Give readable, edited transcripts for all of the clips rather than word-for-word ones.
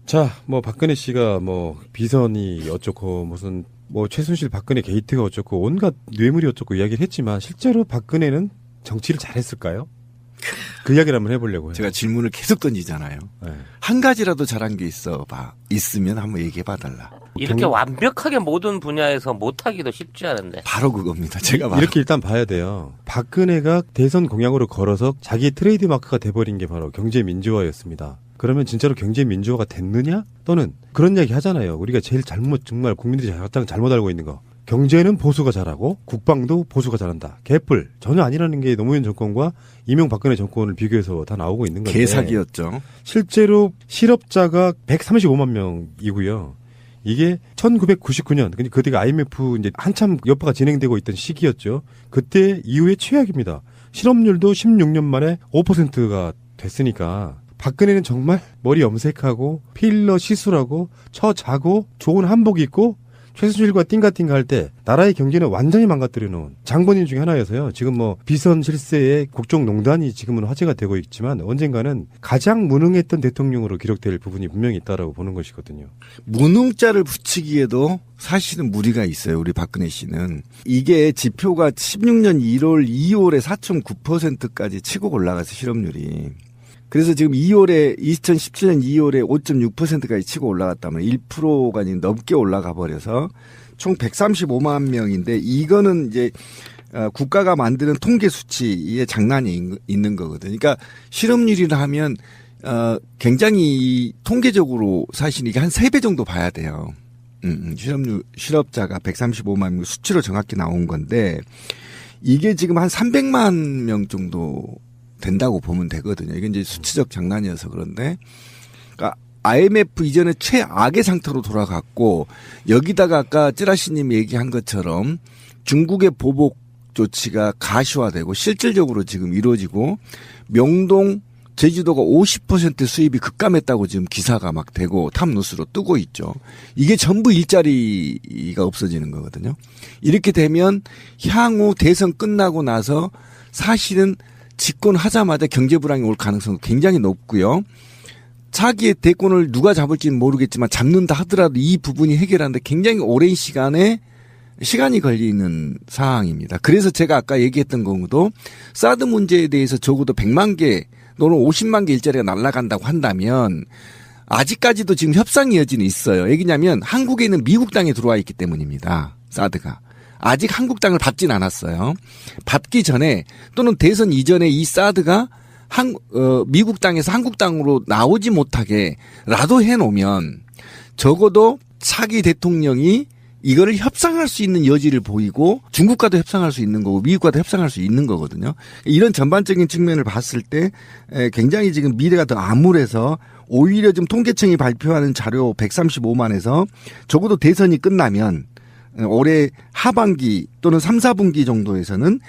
자, 뭐 박근혜 씨가 뭐 비선이 어쩌고 무슨 뭐 최순실 박근혜 게이트가 어쩌고 온갖 뇌물이 어쩌고 이야기를 했지만 실제로 박근혜는 정치를 잘했을까요? 그 이야기를 한번 해보려고요. 제가 질문을 계속 던지잖아요. 네. 한 가지라도 잘한 게 있으면 한번 얘기해봐달라. 이렇게 완벽하게 모든 분야에서 못하기도 쉽지 않은데. 바로 그겁니다. 제가 이렇게 일단 봐야 돼요. 박근혜가 대선 공약으로 걸어서 자기의 트레이드 마크가 돼버린 게 바로 경제 민주화였습니다. 그러면 진짜로 경제 민주화가 됐느냐? 또는 그런 이야기 하잖아요. 우리가 제일 정말 국민들이 가장 잘못 알고 있는 거. 경제는 보수가 잘하고 국방도 보수가 잘한다. 개뿔. 전혀 아니라는 게 노무현 정권과 이명박근혜 정권을 비교해서 다 나오고 있는 건데. 개사기였죠. 실제로 실업자가 135만 명이고요. 이게 1999년, 그때가 IMF 이제 한참 여파가 진행되고 있던 시기였죠. 그때 이후에 최악입니다. 실업률도 16년 만에 5%가 됐으니까 박근혜는 정말 머리 염색하고 필러 시술하고 처자고 좋은 한복 입고 최순실과 띵가띵가 할 때 나라의 경제는 완전히 망가뜨려 놓은 장본인 중에 하나여서요. 지금 뭐 비선 실세의 국정농단이 지금은 화제가 되고 있지만 언젠가는 가장 무능했던 대통령으로 기록될 부분이 분명히 있다라고 보는 것이거든요. 무능자를 붙이기에도 사실은 무리가 있어요. 우리 박근혜 씨는. 이게 지표가 16년 1월, 2월에 4.9%까지 치고 올라가서 실업률이. 그래서 지금 2017년 2월에 5.6%까지 치고 올라갔다면 1%가 넘게 올라가 버려서 총 135만 명인데 이거는 이제 국가가 만드는 통계 수치에 장난이 있는 거거든요. 그러니까 실업률이라 하면 굉장히 통계적으로 사실 이게 한 3배 정도 봐야 돼요. 실업자가 135만 명 수치로 정확히 나온 건데 이게 지금 한 300만 명 정도 된다고 보면 되거든요. 이게 이제 수치적 장난이어서 그런데, 그러니까 IMF 이전에 최악의 상태로 돌아갔고 여기다가 아까 찌라시님이 얘기한 것처럼 중국의 보복 조치가 가시화되고 실질적으로 지금 이루어지고 명동, 제주도가 50% 수입이 급감했다고 지금 기사가 막 되고 탑뉴스로 뜨고 있죠. 이게 전부 일자리가 없어지는 거거든요. 이렇게 되면 향후 대선 끝나고 나서 사실은 집권하자마자 경제 불황이 올 가능성이 굉장히 높고요. 차기의 대권을 누가 잡을지는 모르겠지만 잡는다 하더라도 이 부분이 해결하는데 굉장히 오랜 시간이 걸리는 상황입니다. 그래서 제가 아까 얘기했던 경우도 사드 문제에 대해서 적어도 100만 개 또는 50만 개 일자리가 날아간다고 한다면 아직까지도 지금 협상의 여지는 있어요. 왜냐하면 한국에 있는 미국 땅에 들어와 있기 때문입니다. 사드가. 아직 한국 땅을 받진 않았어요. 받기 전에 또는 대선 이전에 이 사드가 미국 땅에서 한국 땅으로 나오지 못하게라도 해놓으면 적어도 차기 대통령이 이거를 협상할 수 있는 여지를 보이고 중국과도 협상할 수 있는 거고 미국과도 협상할 수 있는 거거든요. 이런 전반적인 측면을 봤을 때 굉장히 지금 미래가 더 암울해서 오히려 지금 통계청이 발표하는 자료 135만에서 적어도 대선이 끝나면 올해 하반기 또는 3, 4분기 정도에서는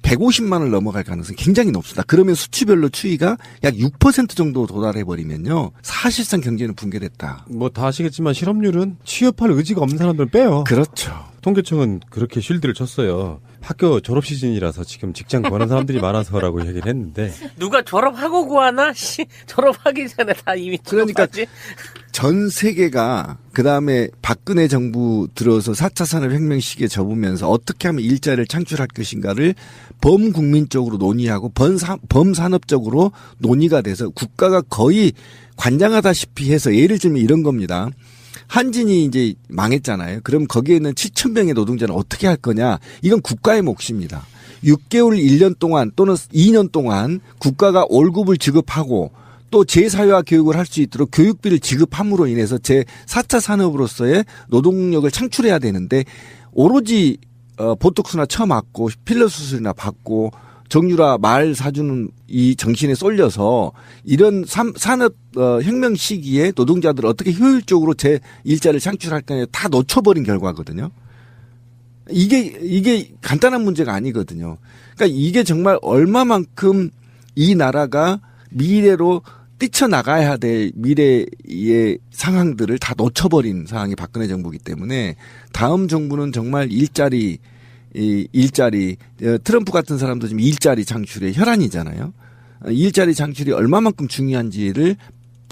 150만을 넘어갈 가능성이 굉장히 높습니다. 그러면 수치별로 추이가 약 6% 정도 도달해버리면요. 사실상 경제는 붕괴됐다. 뭐 다 아시겠지만 실업률은 취업할 의지가 없는 사람들은 빼요. 그렇죠. 통계청은 그렇게 쉴드를 쳤어요. 학교 졸업 시즌이라서 지금 직장 구하는 사람들이 많아서라고 얘기를 했는데. 누가 졸업하고 구하나? 졸업하기 전에 다 이미 그러니까 전 세계가 그다음에 박근혜 정부 들어서 4차 산업혁명 시기에 접으면서 어떻게 하면 일자리를 창출할 것인가를 범국민적으로 논의하고 범산업적으로 논의가 돼서 국가가 거의 관장하다시피 해서 예를 들면 이런 겁니다. 한진이 이제 망했잖아요. 그럼 거기에 있는 7,000명의 노동자는 어떻게 할 거냐. 이건 국가의 몫입니다. 6개월 1년 동안 또는 2년 동안 국가가 월급을 지급하고 또 재사회화 교육을 할 수 있도록 교육비를 지급함으로 인해서 제4차 산업으로서의 노동력을 창출해야 되는데 오로지 보톡스나 쳐맞고 필러 수술이나 받고 정유라 말 사주는 이 정신에 쏠려서 이런 산업 혁명 시기에 노동자들을 어떻게 효율적으로 제 일자리를 창출할 거냐 다 놓쳐버린 결과거든요. 이게 간단한 문제가 아니거든요. 그러니까 이게 정말 얼마만큼 이 나라가 미래로 뛰쳐나가야 될 미래의 상황들을 다 놓쳐버린 상황이 박근혜 정부이기 때문에 다음 정부는 정말 일자리 트럼프 같은 사람도 지금 일자리 창출의 혈안이잖아요. 일자리 창출이 얼마만큼 중요한지를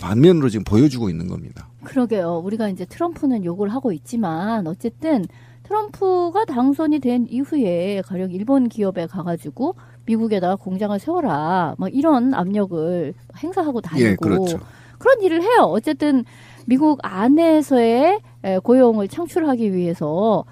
반면으로 지금 보여주고 있는 겁니다. 그러게요. 우리가 이제 트럼프는 욕을 하고 있지만 어쨌든 트럼프가 당선이 된 이후에 가령 일본 기업에 가가지고 미국에다가 공장을 세워라 막 이런 압력을 행사하고 다니고 예, 그렇죠. 그런 일을 해요. 어쨌든 미국 안에서의 고용을 창출하기 위해서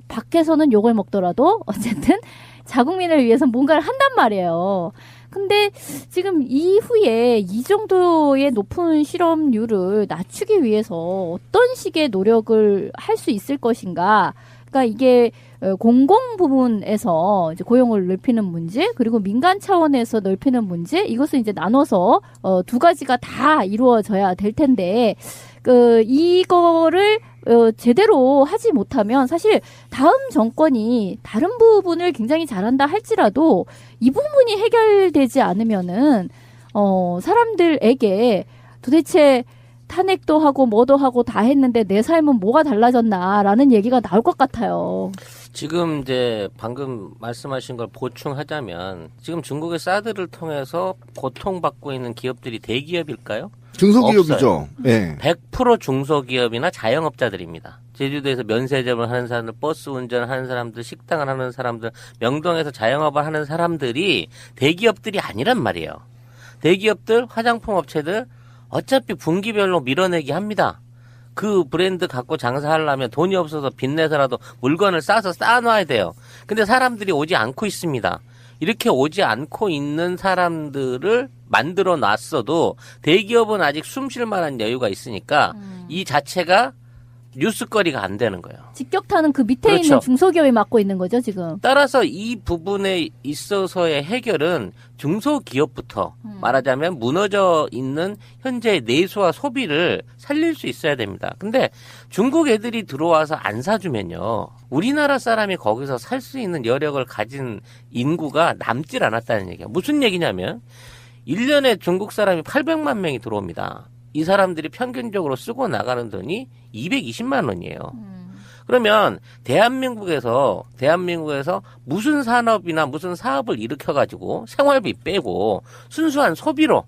밖에서는 욕을 먹더라도 어쨌든 자국민을 위해서 뭔가를 한단 말이에요. 근데 지금 이후에 이 정도의 높은 실업률을 낮추기 위해서 어떤 식의 노력을 할 수 있을 것인가? 그러니까 이게 공공 부분에서 이제 고용을 넓히는 문제, 그리고 민간 차원에서 넓히는 문제, 이것을 이제 나눠서 두 가지가 다 이루어져야 될 텐데, 이거를 제대로 하지 못하면 사실 다음 정권이 다른 부분을 굉장히 잘한다 할지라도 이 부분이 해결되지 않으면은 사람들에게 도대체 탄핵도 하고 뭐도 하고 다 했는데 내 삶은 뭐가 달라졌나라는 얘기가 나올 것 같아요. 지금 이제 방금 말씀하신 걸 보충하자면 지금 중국의 사드를 통해서 고통받고 있는 기업들이 대기업일까요? 중소기업이죠. 네. 100% 중소기업이나 자영업자들입니다. 제주도에서 면세점을 하는 사람들, 버스 운전을 하는 사람들, 식당을 하는 사람들, 명동에서 자영업을 하는 사람들이 대기업들이 아니란 말이에요. 대기업들, 화장품 업체들 어차피 분기별로 밀어내기 합니다. 그 브랜드 갖고 장사하려면 돈이 없어서 빚내서라도 물건을 싸서 쌓아놔야 돼요. 근데 사람들이 오지 않고 있습니다. 이렇게 오지 않고 있는 사람들을 만들어 놨어도 대기업은 아직 숨쉴 만한 여유가 있으니까 이 자체가 뉴스거리가 안 되는 거예요. 직격탄은 그 밑에 그렇죠. 있는 중소기업이 맡고 있는 거죠, 지금. 따라서 이 부분에 있어서의 해결은 중소기업부터 말하자면 무너져 있는 현재의 내수와 소비를 살릴 수 있어야 됩니다. 근데 중국 애들이 들어와서 안 사주면요. 우리나라 사람이 거기서 살 수 있는 여력을 가진 인구가 남질 않았다는 얘기예요. 무슨 얘기냐면 1년에 중국 사람이 800만 명이 들어옵니다. 이 사람들이 평균적으로 쓰고 나가는 돈이 220만 원이에요. 그러면 대한민국에서 무슨 산업이나 무슨 사업을 일으켜가지고 생활비 빼고 순수한 소비로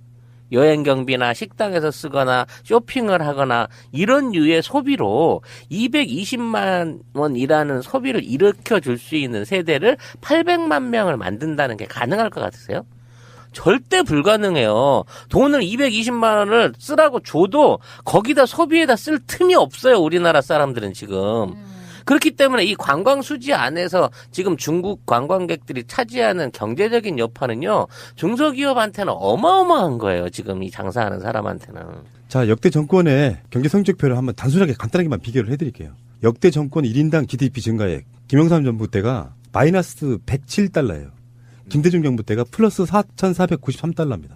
여행 경비나 식당에서 쓰거나 쇼핑을 하거나 이런 류의 소비로 220만 원이라는 소비를 일으켜줄 수 있는 세대를 800만 명을 만든다는 게 가능할 것 같으세요? 절대 불가능해요. 돈을 220만 원을 쓰라고 줘도 거기다 소비에다 쓸 틈이 없어요. 우리나라 사람들은 지금. 그렇기 때문에 이 관광 수지 안에서 지금 중국 관광객들이 차지하는 경제적인 여파는요. 중소기업한테는 어마어마한 거예요. 지금 이 장사하는 사람한테는. 자, 역대 정권의 경제 성적표를 한번 단순하게 간단하게만 비교를 해드릴게요. 역대 정권 1인당 GDP 증가액 김영삼 정부 때가 마이너스 107달러예요. 김대중 정부 때가 플러스 4,493달러입니다.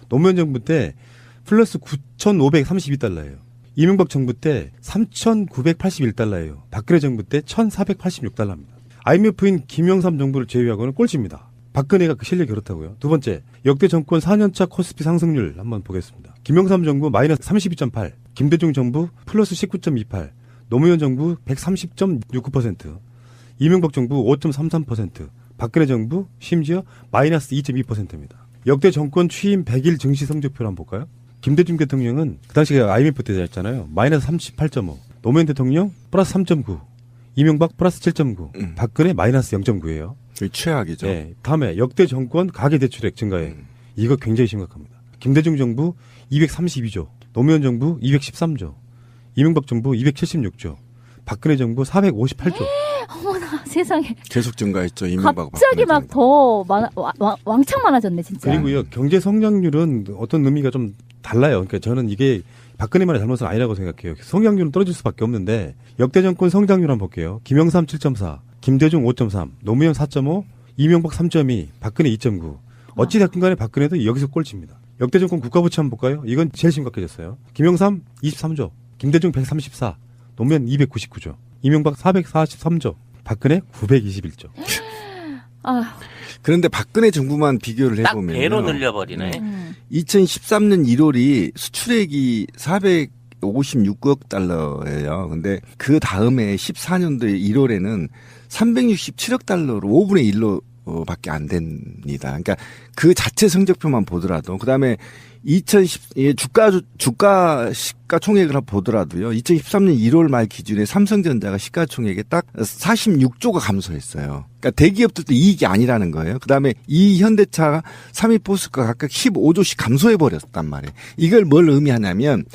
노무현 정부 때 플러스 9,532달러예요. 이명박 정부 때 3,981달러예요. 박근혜 정부 때 1,486달러입니다. IMF인 김영삼 정부를 제외하고는 꼴찌입니다. 박근혜가 그 실력이 그렇다고요. 두 번째, 역대 정권 4년차 코스피 상승률 한번 보겠습니다. 김영삼 정부 마이너스 32.8, 김대중 정부 플러스 19.28, 노무현 정부 130.69%, 이명박 정부 5.33%, 박근혜 정부 심지어 마이너스 2.2%입니다. 역대 정권 취임 100일 증시 성적표를 한번 볼까요? 김대중 대통령은 그 당시에 IMF 때였잖아요. 마이너스 38.5. 노무현 대통령 플러스 3.9. 이명박 플러스 7.9. 박근혜 마이너스 0.9예요. 최악이죠. 네, 다음에 역대 정권 가계대출액 증가액. 이거 굉장히 심각합니다. 김대중 정부 232조. 노무현 정부 213조. 이명박 정부 276조. 박근혜 정부 458조. 어머나 세상에. 계속 증가했죠. 이명박 갑자기 막 더 왕창 많아졌네 진짜. 그리고요 경제 성장률은 어떤 의미가 좀 달라요. 그러니까 저는 이게 박근혜만의 잘못은 아니라고 생각해요. 성장률은 떨어질 수밖에 없는데 역대 정권 성장률 한번 볼게요. 김영삼 7.4, 김대중 5.3, 노무현 4.5, 이명박 3.2, 박근혜 2.9. 어찌됐든 간에 박근혜도 여기서 꼴찌입니다. 역대 정권 국가부채 한번 볼까요? 이건 제일 심각해졌어요. 김영삼 23조, 김대중 134, 노무현 299조, 이명박 443조, 박근혜 921조. 아, 그런데 박근혜 정부만 비교를 딱 해보면 배로 늘려버리네. 2013년 1월이 수출액이 456억 달러예요. 근데 그 다음에 14년도 1월에는 367억 달러로 5분의 1로 밖에 안 됩니다. 그러니까 그 자체 성적표만 보더라도 그다음에 주가 시가총액을 보더라도요. 2013년 1월 말 기준에 삼성전자가 시가총액에 딱 46조가 감소했어요. 그러니까 대기업들도 이익이 아니라는 거예요. 그다음에 이 현대차, 삼위포스가 각각 15조씩 감소해 버렸단 말이에요. 이걸 뭘 의미하냐면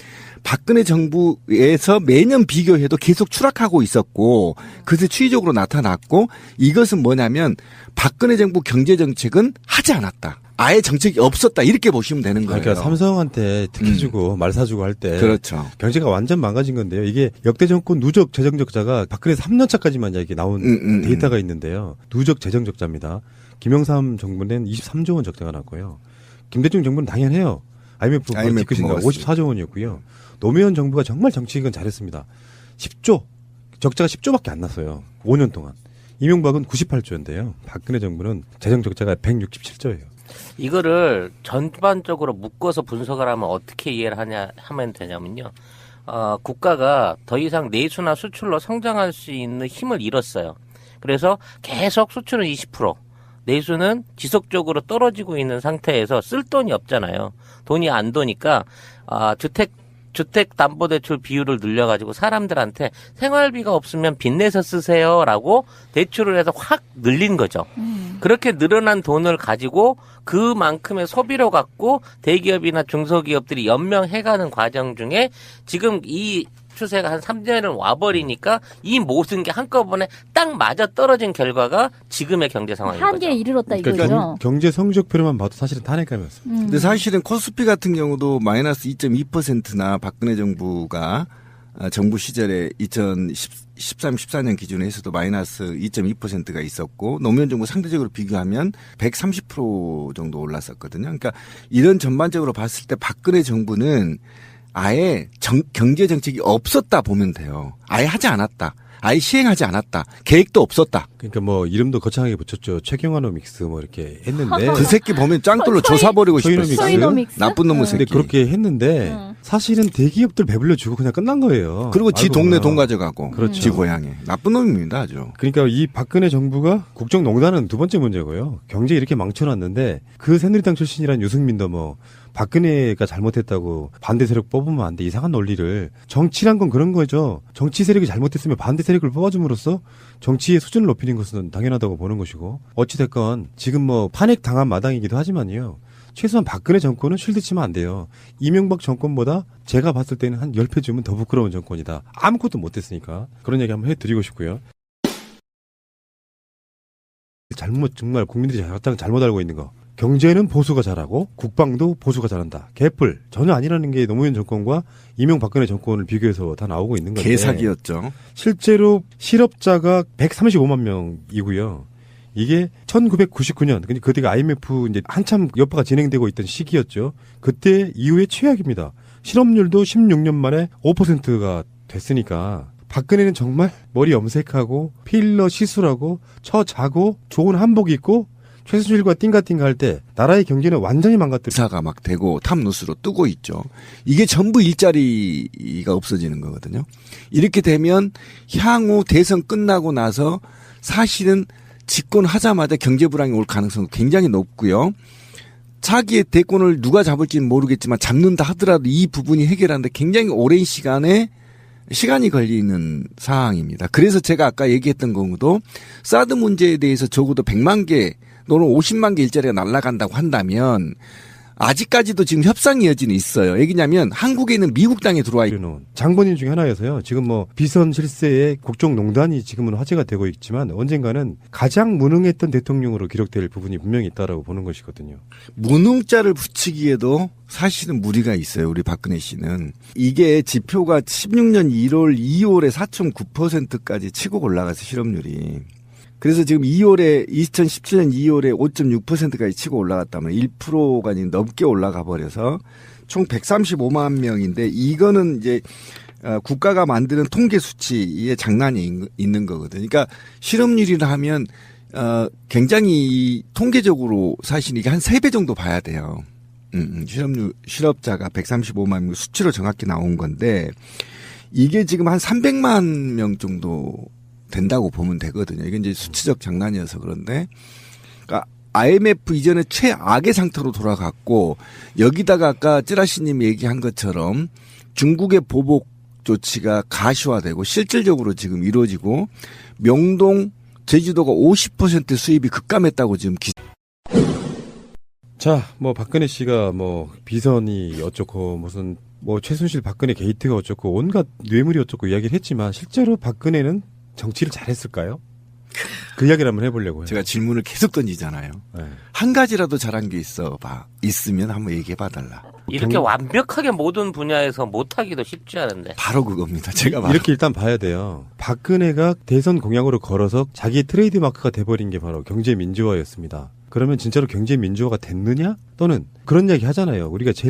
박근혜 정부에서 매년 비교해도 계속 추락하고 있었고 그것이 추이적으로 나타났고 이것은 뭐냐면 박근혜 정부 경제정책은 하지 않았다. 아예 정책이 없었다. 이렇게 보시면 되는 거예요. 그러니까 삼성한테 특혜 주고 말 사주고 할 때 그렇죠. 경제가 완전 망가진 건데요. 이게 역대 정권 누적 재정 적자가 박근혜 3년 차까지만 이렇게 나온 데이터가 있는데요. 누적 재정 적자입니다. 김영삼 정부는 23조 원 적자가 났고요. 김대중 정부는 당연해요. IMF 뒤끝인가 54조 원이었고요. 노무현 정부가 정말 정치익은 잘했습니다. 10조 적자가 10조밖에 안 났어요. 5년 동안. 이명박은 98조인데요. 박근혜 정부는 재정 적자가 167조예요. 이거를 전반적으로 묶어서 분석을 하면 어떻게 이해를 하면 되냐면요. 국가가 더 이상 내수나 수출로 성장할 수 있는 힘을 잃었어요. 그래서 계속 수출은 20%, 내수는 지속적으로 떨어지고 있는 상태에서 쓸 돈이 없잖아요. 돈이 안 도니까 주택담보대출 비율을 늘려가지고 사람들한테 생활비가 없으면 빚내서 쓰세요라고 대출을 해서 확 늘린 거죠. 그렇게 늘어난 돈을 가지고 그만큼의 소비로 갖고 대기업이나 중소기업들이 연명해가는 과정 중에 지금 이 추세가 한 3년을 와버리니까 이 모든 게 한꺼번에 딱 맞아 떨어진 결과가 지금의 경제 상황인 거죠. 한계에 이르렀다 이거죠. 그러니까 경제 성적표로만 봐도 사실은 탄핵감이었습니다. 근데 사실은 코스피 같은 경우도 마이너스 2.2%나 박근혜 정부가 정부 시절에 2013, 14년 기준에 해서도 마이너스 2.2%가 있었고 노무현 정부 상대적으로 비교하면 130% 정도 올랐었거든요. 그러니까 이런 전반적으로 봤을 때 박근혜 정부는 아예 경제 정책이 없었다 보면 돼요. 아예 하지 않았다. 아예 시행하지 않았다. 계획도 없었다. 그러니까 뭐 이름도 거창하게 붙였죠. 최경환노믹스 뭐 이렇게 했는데 그 새끼 보면 짱돌로 조사버리고 싶었어요. 소이노믹스? 나쁜 놈의 근데 새끼. 그렇게 했는데 사실은 대기업들 배불려 주고 그냥 끝난 거예요. 그리고 지 알고 동네 보면. 돈 가져가고 그렇죠. 지 고향에. 나쁜 놈입니다. 아주. 그러니까 이 박근혜 정부가 국정농단은 두 번째 문제고요. 경제 이렇게 망쳐놨는데 그 새누리당 출신이란 유승민도 뭐 박근혜가 잘못했다고 반대 세력 뽑으면 안 돼. 이상한 논리를. 정치란 건 그런 거죠. 정치 세력이 잘못했으면 반대 세력을 뽑아줌으로써 정치의 수준을 높이는 것은 당연하다고 보는 것이고 어찌됐건 지금 뭐 탄핵 당한 마당이기도 하지만요. 최소한 박근혜 정권은 쉴드 치면 안 돼요. 이명박 정권보다 제가 봤을 때는 한 10배 주면 더 부끄러운 정권이다. 아무것도 못했으니까. 그런 얘기 한번 해드리고 싶고요. 정말 국민들이 가장 잘못 알고 있는 거. 경제는 보수가 잘하고 국방도 보수가 잘한다. 개뿔. 전혀 아니라는 게 노무현 정권과 이명박근혜 정권을 비교해서 다 나오고 있는 건데. 개사기였죠. 실제로 실업자가 135만 명이고요. 이게 1999년, 그때가 IMF 이제 한참 여파가 진행되고 있던 시기였죠. 그때 이후에 최악입니다. 실업률도 16년 만에 5%가 됐으니까. 박근혜는 정말 머리 염색하고 필러 시술하고 처자고 좋은 한복 입고 최순실과 띵가띵가 할 때 나라의 경제는 완전히 망가뜨려. 기사가 막 되고 탑뉴스로 뜨고 있죠. 이게 전부 일자리가 없어지는 거거든요. 이렇게 되면 향후 대선 끝나고 나서 사실은 집권하자마자 경제 불황이 올 가능성이 굉장히 높고요. 차기의 대권을 누가 잡을지는 모르겠지만 잡는다 하더라도 이 부분이 해결하는데 굉장히 오랜 시간이 걸리는 상황입니다. 그래서 제가 아까 얘기했던 경우도 사드 문제에 대해서 적어도 100만 개 또는 50만 개 일자리가 날아간다고 한다면 아직까지도 지금 협상 여지는 있어요. 왜냐하면 한국에는 미국 땅에 들어와 있는 장본인 중에 하나여서요. 지금 뭐 비선 실세의 국정농단이 지금은 화제가 되고 있지만 언젠가는 가장 무능했던 대통령으로 기록될 부분이 분명히 있다라고 보는 것이거든요. 무능자를 붙이기에도 사실은 무리가 있어요. 우리 박근혜 씨는. 이게 지표가 16년 1월, 2월에 4.9%까지 치고 올라가서 실업률이. 그래서 지금 2017년 2월에 5.6%까지 치고 올라갔다면 1%가 넘게 올라가 버려서 총 135만 명인데 이거는 이제 국가가 만드는 통계 수치의 장난이 있는 거거든요. 그러니까 실업률이라 하면 굉장히 통계적으로 사실 이게 한 3배 정도 봐야 돼요. 실업자가 135만 명 수치로 정확히 나온 건데 이게 지금 한 300만 명 정도 된다고 보면 되거든요. 이게 이제 수치적 장난이어서 그런데, 그러니까 IMF 이전에 최악의 상태로 돌아갔고 여기다가 아까 찌라시님이 얘기한 것처럼 중국의 보복 조치가 가시화되고 실질적으로 지금 이루어지고 명동 제주도가 50% 수입이 급감했다고 지금 자, 뭐 박근혜 씨가 뭐 비선이 어쩌고 무슨 뭐 최순실 박근혜 게이트가 어쩌고 온갖 뇌물이 어쩌고 이야기를 했지만 실제로 박근혜는 정치를 잘했을까요? 그 이야기를 한번 해보려고요. 제가 질문을 계속 던지잖아요. 네. 한 가지라도 잘한 게 있으면 한번 얘기해 봐달라. 이렇게 완벽하게 모든 분야에서 못하기도 쉽지 않은데. 바로 그겁니다. 제가 바로. 이렇게 일단 봐야 돼요. 박근혜가 대선 공약으로 걸어서 자기 트레이드 마크가 돼버린 게 바로 경제 민주화였습니다. 그러면 진짜로 경제 민주화가 됐느냐? 또는 그런 이야기 하잖아요. 우리가 제일